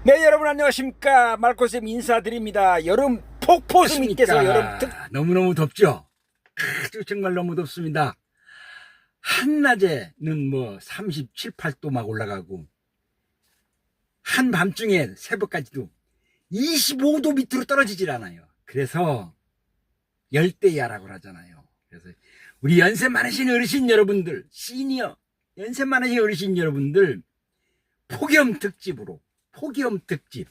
네, 여러분 안녕하십니까. 말코쌤 인사드립니다. 여름 폭포수님께서 여름 특 너무너무 덥죠? 아주 정말 너무 덥습니다. 한낮에는 뭐 37, 8도 막 올라가고, 한밤중에 새벽까지도 25도 밑으로 떨어지질 않아요. 그래서 열대야라고 하잖아요. 그래서 우리 연세 많으신 어르신 여러분들, 시니어, 연세 많으신 어르신 여러분들, 폭염 특집으로, 폭염 특집.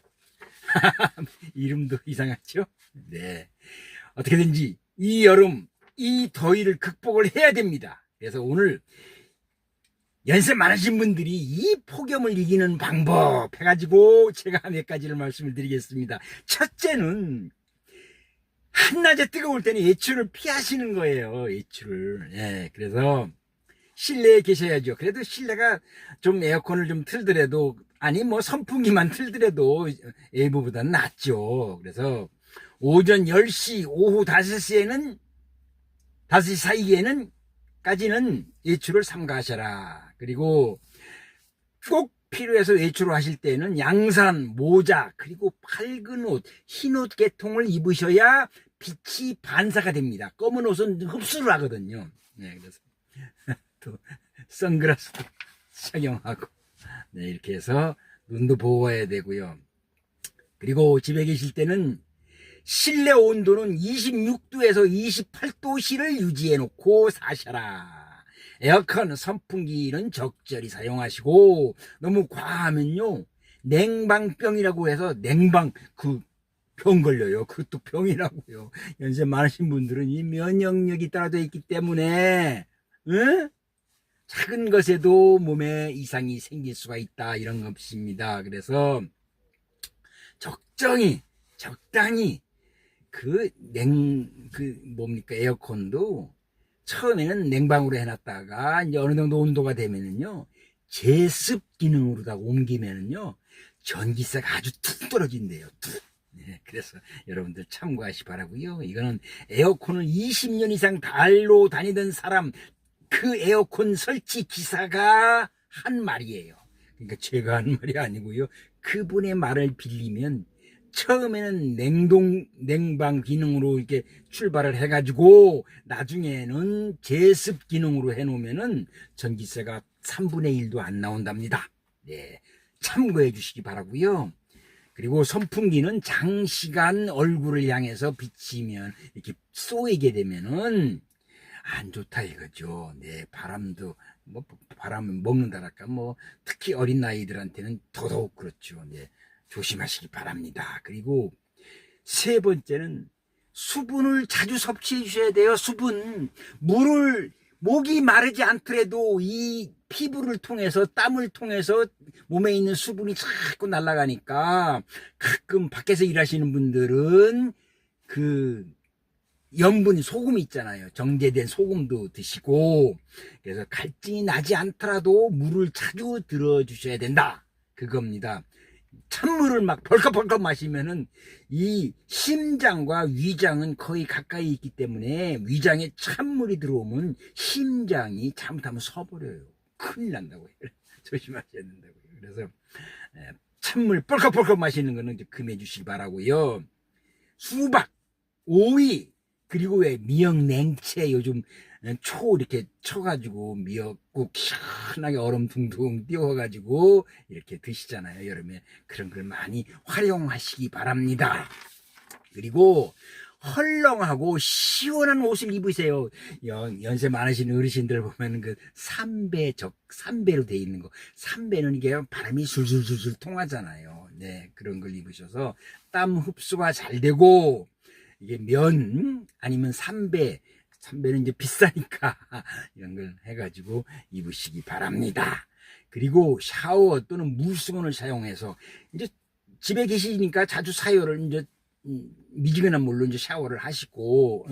이름도 이상하죠? 네. 어떻게든지 이 여름, 이 더위를 극복을 해야 됩니다. 그래서 오늘 연세 많으신 분들이 이 폭염을 이기는 방법 해가지고 제가 몇 가지를 말씀을 드리겠습니다. 첫째는 한낮에 뜨거울 때는 외출을 피하시는 거예요. 외출을. 예, 그래서 실내에 계셔야죠. 그래도 실내가 좀 에어컨을 좀 틀더라도, 아니 뭐 선풍기만 틀더라도 일부보다는 낫죠. 그래서 오전 10시, 오후 5시에는 5시 사이에는 까지는 외출을 삼가하셔라. 그리고 꼭 필요해서 외출을 하실 때는 양산, 모자, 그리고 밝은 옷, 흰 옷 계통을 입으셔야 빛이 반사가 됩니다. 검은 옷은 흡수를 하거든요. 네, 그래서 또 선글라스도 착용하고, 네, 이렇게 해서 눈도 보호해야 되고요. 그리고 집에 계실 때는 실내 온도는 26도에서 28도씨를 유지해 놓고 사셔라. 에어컨, 선풍기는 적절히 사용하시고, 너무 과하면요, 냉방병이라고 해서 냉방, 병 걸려요. 그것도 병이라고요. 연세 많으신 분들은 이 면역력이 떨어져 있기 때문에, 응? 작은 것에도 몸에 이상이 생길 수가 있다. 이런 것입니다. 그래서 적당히 뭡니까, 에어컨도 처음에는 냉방으로 해놨다가 이제 어느 정도 온도가 되면은요, 제습 기능으로다 옮기면은요, 전기세가 아주 툭 떨어진대요. 툭. 네, 그래서 여러분들 참고하시 바라고요. 이거는 에어컨을 20년 이상 달로 다니던 사람, 그 에어컨 설치 기사가 한 말이에요. 그러니까 제가 한 말이 아니고요. 그분의 말을 빌리면 처음에는 냉방 기능으로 이렇게 출발을 해가지고 나중에는 제습 기능으로 해놓으면은 전기세가 3분의 1도 안 나온답니다. 네, 참고해 주시기 바라고요. 그리고 선풍기는 장시간 얼굴을 향해서 비치면 이렇게 쏘이게 되면은 안 좋다 이거죠. 네, 바람을 먹는다랄까, 뭐 특히 어린 아이들한테는 더더욱 그렇죠. 네, 조심하시기 바랍니다. 그리고 세 번째는 수분을 자주 섭취해 주셔야 돼요. 수분, 물을, 목이 마르지 않더라도 이 피부를 통해서, 땀을 통해서 몸에 있는 수분이 자꾸 날아가니까, 가끔 밖에서 일하시는 분들은 염분, 소금 있잖아요. 정제된 소금도 드시고, 그래서 갈증이 나지 않더라도 물을 자주 들어주셔야 된다. 그겁니다. 찬물을 막 벌컥벌컥 마시면은 이 심장과 위장은 거의 가까이 있기 때문에 위장에 찬물이 들어오면 심장이 잘못하면 서버려요. 큰일 난다고요. 조심하셔야 된다고요. 그래서 찬물 벌컥벌컥 마시는 거는 이제 금해 주시기 바라고요. 수박, 오이, 그리고 왜 미역 냉채 요즘 초 이렇게 쳐가지고 미역국 시원하게 얼음 둥둥 띄워가지고 이렇게 드시잖아요. 여름에 그런 걸 많이 활용하시기 바랍니다. 그리고 헐렁하고 시원한 옷을 입으세요. 연세 많으신 어르신들 보면 그 삼배로 돼 있는 거. 삼배는 이게 바람이 술술술술 통하잖아요. 네, 그런 걸 입으셔서 땀 흡수가 잘 되고, 이게 면 아니면 삼배는 이제 비싸니까 이런 걸 해가지고 입으시기 바랍니다. 그리고 샤워 또는 물수건을 사용해서 이제 집에 계시니까 자주 사요를 이제 미지근한 물로 이제 샤워를 하시고,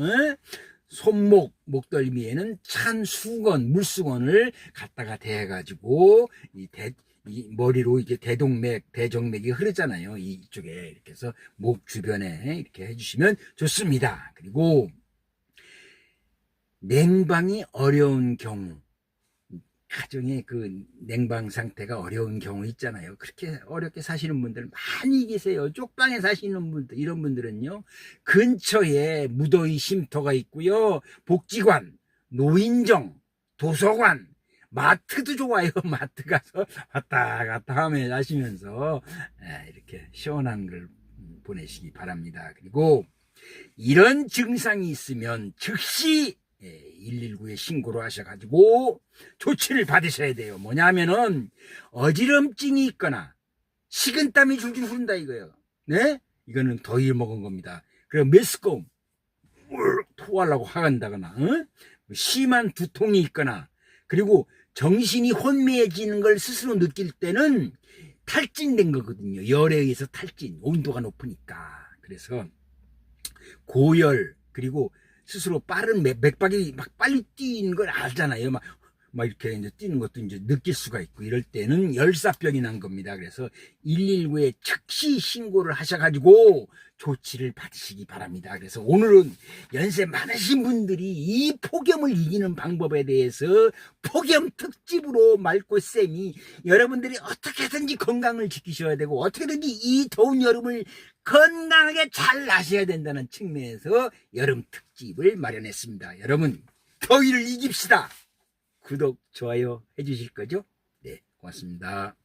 손목, 목덜미에는 찬 수건, 물수건을 갖다가 대가지고 이 머리로 이게 대정맥이 흐르잖아요. 이쪽에 이렇게 해서 목 주변에 이렇게 해주시면 좋습니다. 그리고 냉방이 어려운 경우, 가정의 그 냉방 상태가 어려운 경우 있잖아요. 그렇게 어렵게 사시는 분들 많이 계세요. 쪽방에 사시는 분들, 이런 분들은요, 근처에 무더위 쉼터가 있고요, 복지관, 노인정, 도서관, 마트도 좋아요. 마트 가서 왔다 갔다 하며 하시면서 이렇게 시원한 걸 보내시기 바랍니다. 그리고 이런 증상이 있으면 즉시 119에 신고를 하셔가지고 조치를 받으셔야 돼요. 뭐냐면은 어지럼증이 있거나 식은땀이 줄줄 흐른다 이거예요. 네? 이거는 더위를 먹은 겁니다. 그리고 메스꺼움, 토하려고 하간다거나, 심한 두통이 있거나, 그리고 정신이 혼미해지는 걸 스스로 느낄 때는 탈진된 거거든요. 열에 의해서 탈진, 온도가 높으니까. 그래서 고열, 그리고 스스로 빠른 맥박이 막 빨리 뛰는 걸 알잖아요. 막 이렇게 이제 뛰는 것도 이제 느낄 수가 있고, 이럴 때는 열사병이 난 겁니다. 그래서 119에 즉시 신고를 하셔가지고 조치를 받으시기 바랍니다. 그래서 오늘은 연세 많으신 분들이 이 폭염을 이기는 방법에 대해서 폭염 특집으로 맑고쌤이 여러분들이 어떻게든지 건강을 지키셔야 되고, 어떻게든지 이 더운 여름을 건강하게 잘 나셔야 된다는 측면에서 여름 특집을 마련했습니다. 여러분, 더위를 이깁시다. 구독, 좋아요 해주실 거죠? 네, 고맙습니다.